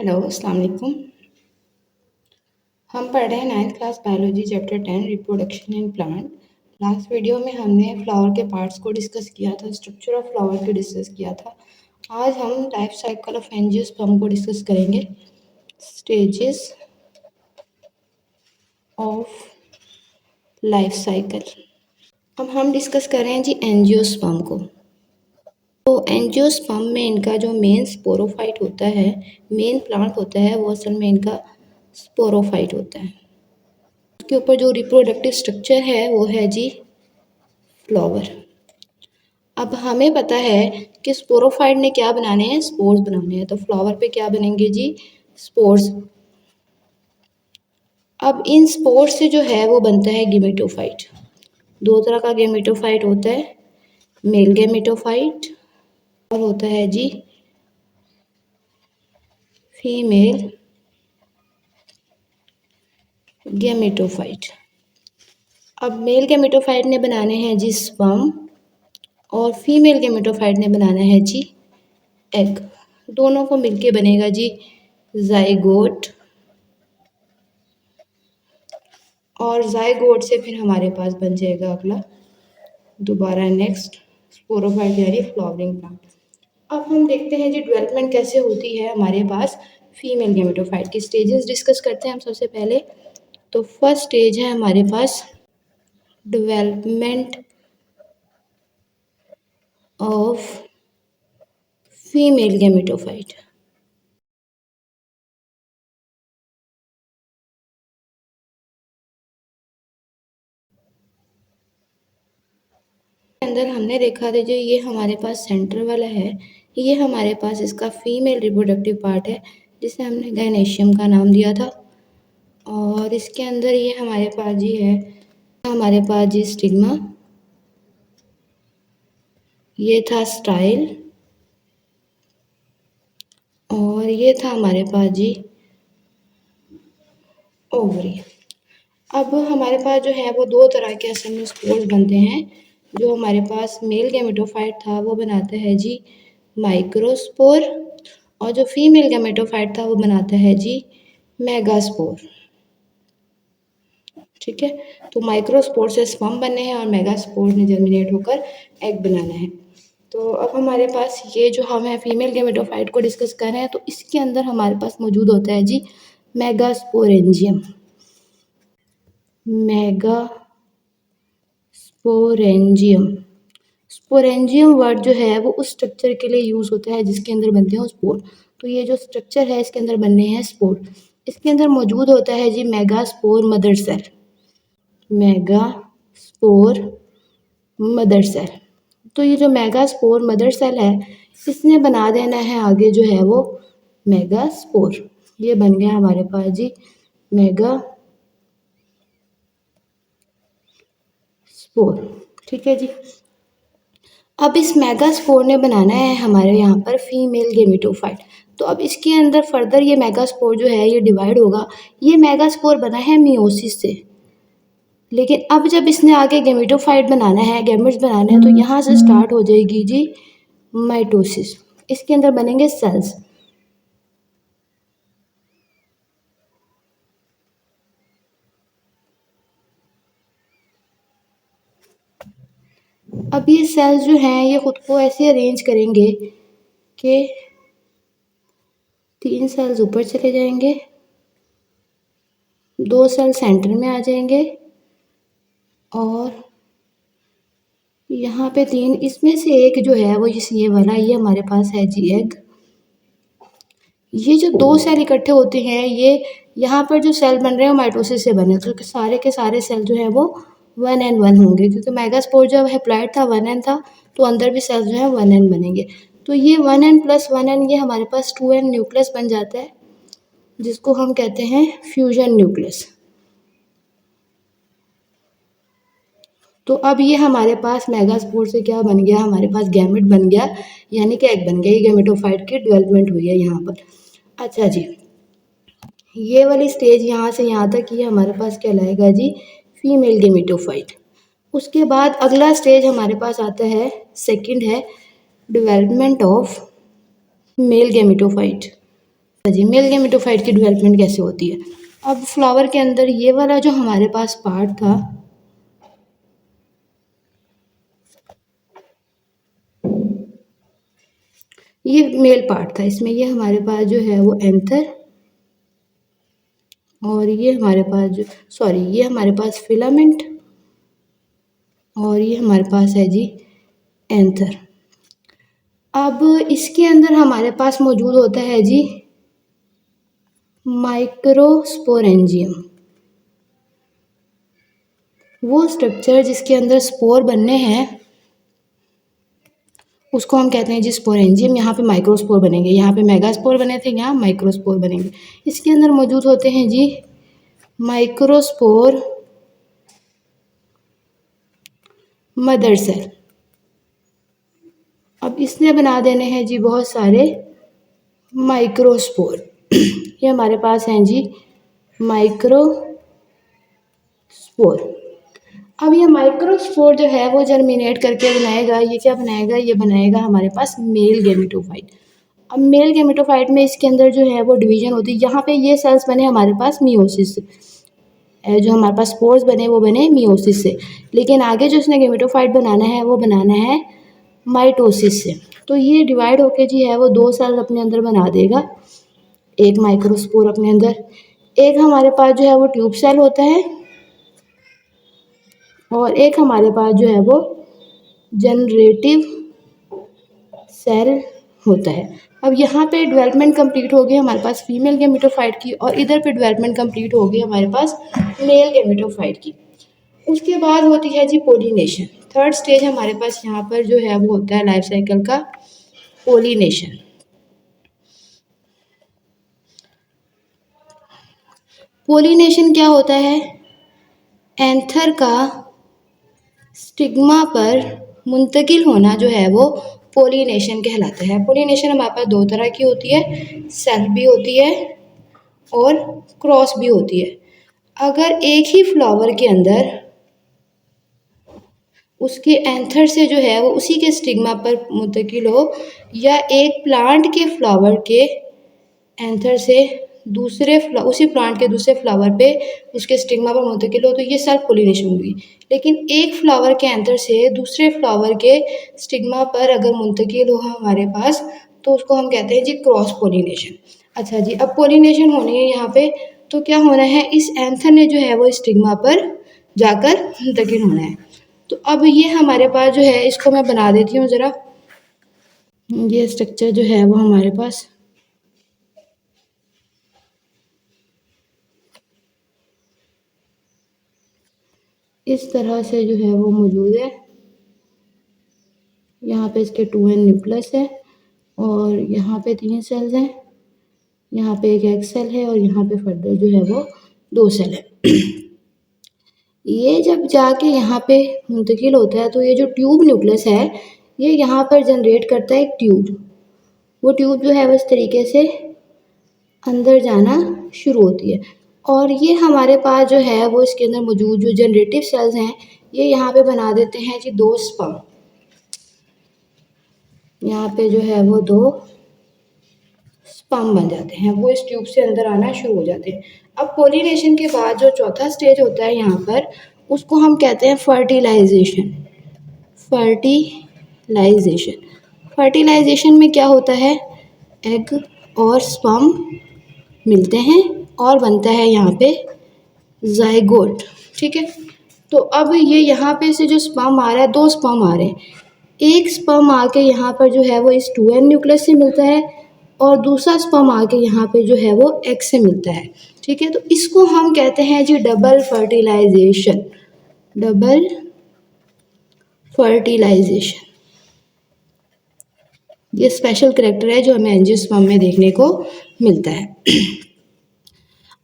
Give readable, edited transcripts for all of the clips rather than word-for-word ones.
Hello, अस्सलाम वालेकुम। हम पढ़ रहे हैं 9th class biology chapter 10 reproduction in plant. Last video में हमने फ्लावर के पार्ट्स को डिस्कस किया था, स्ट्रक्चर ऑफ फ्लावर को डिस्कस किया था। आज हम लाइफ साइकिल ऑफ एंजियोस्पर्म को डिस्कस करेंगे, स्टेजेस ऑफ लाइफ साइकिल। अब हम डिस्कस कर रहे हैं जी एंजियोस्पर्म को। तो एंजियोस्पर्म में इनका जो मेन स्पोरोफाइट होता है, मेन प्लांट होता है, वो असल में इनका स्पोरोफाइट होता है। उसके ऊपर जो रिप्रोडक्टिव स्ट्रक्चर है वो है जी फ्लावर। अब हमें पता है कि स्पोरोफाइट ने क्या बनाने हैं, स्पोर्स बनाने हैं। तो फ्लावर पे क्या बनेंगे जी, स्पोर्स। अब इन स्पोर्स से जो है वो बनता है गेमेटोफाइट। दो तरह का गेमेटोफाइट होता है, मेल गेमेटोफाइट और होता है जी फीमेल गेमेटोफाइट। अब मेल गेमेटोफाइट ने बनाने हैं जी स्पर्म और फीमेल गेमेटोफाइट ने बनाना है जी एग। दोनों को मिलके बनेगा जी जाइगोट, और जाइगोट से फिर हमारे पास बन जाएगा अगला दोबारा नेक्स्ट स्पोरोफाइट यानी फ्लावरिंग प्लांट। अब हम देखते हैं जी डेवलपमेंट कैसे होती है हमारे पास फीमेल गेमेटोफाइट की। स्टेजेस डिस्कस करते हैं हम सबसे पहले। तो फर्स्ट स्टेज है हमारे पास डेवलपमेंट ऑफ फीमेल गेमेटोफाइट। अंदर हमने देखा था जो ये हमारे पास सेंटर वाला है, ये हमारे पास इसका फीमेल रिप्रोडक्टिव पार्ट है जिसे हमने गायनेशियम का नाम दिया था। और इसके अंदर ये हमारे पास जी है, हमारे पास जी स्टिग्मा, ये था स्टाइल और ये था हमारे पास जी ओवरी। अब हमारे पास जो है वो दो तरह के असल में स्पोर्स बनते हैं। जो हमारे पास मेल गेमेटोफाइट था वो बनाता है जी माइक्रोस्पोर, और जो फीमेल गेमेटोफाइट था वो बनाता है जी मेगास्पोर। ठीक है, तो माइक्रोस्पोर से स्पर्म बनने हैं और मेगास्पोर ने जर्मिनेट होकर एग बनाना है। तो अब हमारे पास ये जो हम है फीमेल गेमेटोफाइट को डिस्कस कर रहे हैं, तो इसके अंदर हमारे पास मौजूद होता है जी मेगास्पोरेंजियम। मेगास्पोरेंजियम, स्पोरेंजियम वर्ड जो है वो उस स्ट्रक्चर के लिए यूज़ होता है जिसके अंदर बनते हैं स्पोर। तो ये जो स्ट्रक्चर है इसके अंदर बनने हैं स्पोर। इसके अंदर मौजूद होता है जी megaspore mother cell, megaspore mother cell. तो ये जो मेगास्पोर मदर सेल है इसने बना देना है आगे जो है वो मेगास्पोर। ये बन गया हमारे पास जी मेगास्पोर। ठीक है जी। अब इस मेगास्पोर ने बनाना है हमारे यहाँ पर फीमेल गेमेटोफाइट। तो अब इसके अंदर फर्दर ये मेगास्पोर जो है ये डिवाइड होगा। ये मेगास्पोर बना है मियोसिस से, लेकिन अब जब इसने आगे गेमेटोफाइट बनाना है, गैमेट्स बनाने हैं, तो यहाँ से स्टार्ट हो जाएगी जी माइटोसिस। इसके अंदर बनेंगे सेल्स। अब ये सेल्स जो हैं ये खुद को ऐसे अरेंज करेंगे कि 3 सेल्स ऊपर चले जाएंगे, 2 सेल सेंटर में आ जाएंगे और यहाँ पे 3, इसमें से एक जो है वो ये वाला, ये हमारे पास है जी एग। ये जो 2 सेल इकट्ठे होते हैं, ये यहाँ पर जो सेल बन रहे हैं वो माइटोसिस से बने, तो सारे के सारे सेल जो है वो 1n1 होंगे, क्योंकि मेगास्पोर जब हैप्लॉइड था 1n था, तो अंदर भी सेल्स जो है 1n बनेंगे। तो ये 1n + 1n ये हमारे पास 2n न्यूक्लियस बन जाता है, जिसको हम कहते हैं फ्यूजन न्यूक्लियस। तो अब ये हमारे पास मेगास्पोर से क्या बन गया, हमारे पास गैमेट बन गया, यानी कि एग बन गया। ये गैमेटोफाइट की डेवलपमेंट हुई है यहाँ पर। अच्छा जी, ये वाली स्टेज यहाँ से यहाँ तक ये हमारे पास कहलाएगा जी फीमेल गेमेटोफाइट। उसके बाद अगला स्टेज हमारे पास आता है, सेकंड है development of male gametophyte. Ji mail gametophyte की डेवलपमेंट कैसे होती है। अब फ्लावर के अंदर ये वाला जो हमारे पास पार्ट था, ये मेल पार्ट था, इसमें ये हमारे पास जो है वो एंथर, और ये हमारे पास ये हमारे पास फिलामेंट, और ये हमारे पास है जी एंथर। अब इसके अंदर हमारे पास मौजूद होता है जी माइक्रोस्पोरेंजियम, वो स्ट्रक्चर जिसके अंदर स्पोर बनने हैं उसको हम कहते हैं जी स्पोरेंजियम। यहाँ पे माइक्रोस्पोर बनेंगे, यहाँ पे मेगास्पोर बने थे, यहाँ माइक्रोस्पोर बनेंगे। इसके अंदर मौजूद होते हैं जी माइक्रोस्पोर मदर सेल। अब इसने बना देने हैं जी बहुत सारे माइक्रोस्पोर। ये हमारे पास हैं जी माइक्रोस्पोर। अब ये माइक्रोस्पोर जो है वो जर्मिनेट करके बनाएगा, ये क्या बनाएगा, ये बनाएगा हमारे पास मेल गेमेटोफाइट। अब मेल गेमेटोफाइट में इसके अंदर जो है वो डिवीजन होती है। यहाँ पे ये सेल्स बने हमारे पास मियोसिस से, जो हमारे पास स्पोर्स बने वो बने मियोसिस से, लेकिन आगे जो इसने गेमेटोफाइट बनाना है वो बनाना है माइटोसिस से। तो ये डिवाइड होके जी है वो दो सेल्स अपने अंदर बना देगा, एक माइक्रोस्पोर अपने अंदर, एक हमारे पास जो है वो ट्यूब सेल होता है, और एक हमारे पास जो है वो जनरेटिव सेल होता है। अब यहाँ पे डेवलपमेंट कंप्लीट हो गई हमारे पास फीमेल गेमेटोफाइट की, और इधर पे डेवलपमेंट कंप्लीट हो गई हमारे पास मेल गेमेटोफाइट की। उसके बाद होती है जी पोलिनेशन। थर्ड स्टेज हमारे पास यहाँ पर जो है वो होता है लाइफ साइकिल का पोलिनेशन। पोलिनेशन क्या होता है, एंथर का स्टिग्मा पर मुंतकिल होना जो है वो पोलिनेशन कहलाता है। पोलिनेशन हमारे पास दो तरह की होती है, सेल्फ भी होती है और क्रॉस भी होती है। अगर एक ही फ्लावर के अंदर उसके एंथर से जो है वो उसी के स्टिग्मा पर मुंतकिल हो, या एक प्लांट के फ्लावर के एंथर से उसी प्लांट के दूसरे फ्लावर पे उसके स्टिग्मा पर मुंतकिल हो, तो ये सेल्फ पोलिनेशन हुई। लेकिन एक फ्लावर के एंथर से दूसरे फ्लावर के स्टिग्मा पर अगर मुंतकिल हो हमारे पास, तो उसको हम कहते हैं जी क्रॉस पोलिनेशन। अच्छा जी, अब पोलिनेशन होनी है यहाँ पे, तो क्या होना है, इस एंथर ने जो है वो स्टिग्मा पर जाकर मुंतकिल होना है। तो अब ये हमारे पास जो है, इसको मैं बना देती हूँ ज़रा। ये स्ट्रक्चर जो है वो हमारे पास इस तरह से जो है वो मौजूद है। यहाँ पे इसके 2n न्यूक्लियस है, और यहाँ पे 3 सेल्स हैं, यहाँ पे एक एग सेल है, और यहाँ पे फर्दर जो है वो 2 सेल है। ये जब जाके यहाँ पे मुंतकिल होता है, तो ये जो ट्यूब न्यूक्लियस है ये यहाँ पर जनरेट करता है एक ट्यूब। वो ट्यूब जो है वो इस तरीके से अंदर जाना शुरू होती है, और ये हमारे पास जो है वो इसके अंदर मौजूद जो जनरेटिव सेल्स हैं, ये यहाँ पे बना देते हैं जी 2 स्पर्म। यहाँ पे जो है वो 2 स्पर्म बन जाते हैं, वो इस ट्यूब से अंदर आना शुरू हो जाते हैं। अब पोलिनेशन के बाद जो चौथा स्टेज होता है यहाँ पर, उसको हम कहते हैं फर्टिलाइजेशन। फर्टिलाइजेशन फर्टिलाइजेशन में क्या होता है, एग और स्पर्म मिलते हैं और बनता है यहाँ पे जाइगोट। ठीक है, तो अब ये यहाँ पे से जो स्पर्म आ रहा है, 2 स्पर्म आ रहे हैं। एक स्पर्म आके यहाँ पर जो है वो इस 2n न्यूक्लियस से मिलता है, और दूसरा स्पर्म आके यहाँ पे जो है वो एग से मिलता है। ठीक है, तो इसको हम कहते हैं जी डबल फर्टिलाइजेशन। डबल फर्टिलाइजेशन ये स्पेशल करैक्टर है जो हमें एंजियोस्पर्म में देखने को मिलता है।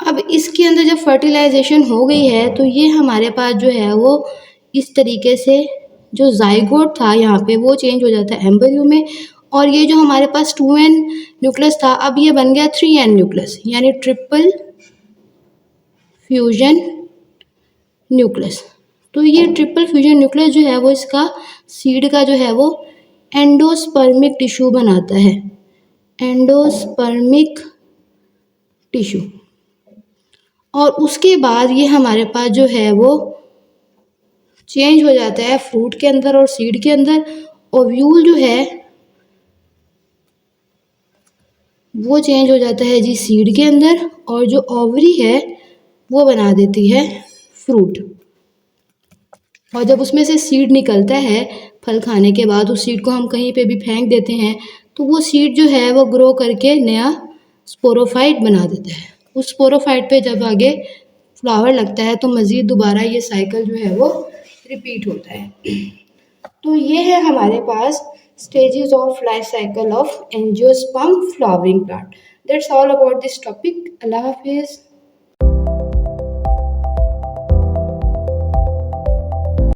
अब इसके अंदर जब फर्टिलाइजेशन हो गई है, तो ये हमारे पास जो है वो इस तरीके से जो जाइगोट था यहाँ पे वो चेंज हो जाता है एम्ब्रियो में, और ये जो हमारे पास 2n न्यूक्लियस था, अब ये बन गया 3n न्यूक्लियस, यानी ट्रिपल फ्यूजन न्यूक्लियस। तो ये ट्रिपल फ्यूजन न्यूक्लियस जो है वो इसका सीड का जो है वो एंडोस्पर्मिक टिश्यू बनाता है। Endospermic tissue. और उसके बाद ये हमारे पास जो है वो चेंज हो जाता है फ्रूट के अंदर और सीड के अंदर। ओव्यूल जो है वो चेंज हो जाता है जी सीड के अंदर, और जो ओवरी है वो बना देती है फ्रूट। और जब उसमें से सीड निकलता है फल खाने के बाद, उस सीड को हम कहीं पे भी फेंक देते हैं तो वो सीड जो है वो ग्रो करके नया स्पोरोफाइट बना देता है। उस स्पोरोफाइट पे जब आगे फ्लावर लगता है तो मज़ीद दोबारा ये साइकिल जो है वो रिपीट होता है। तो ये है हमारे पास stages of life cycle of angiosperm flowering plant. That's all about this topic. अल्लाह हाफिज़।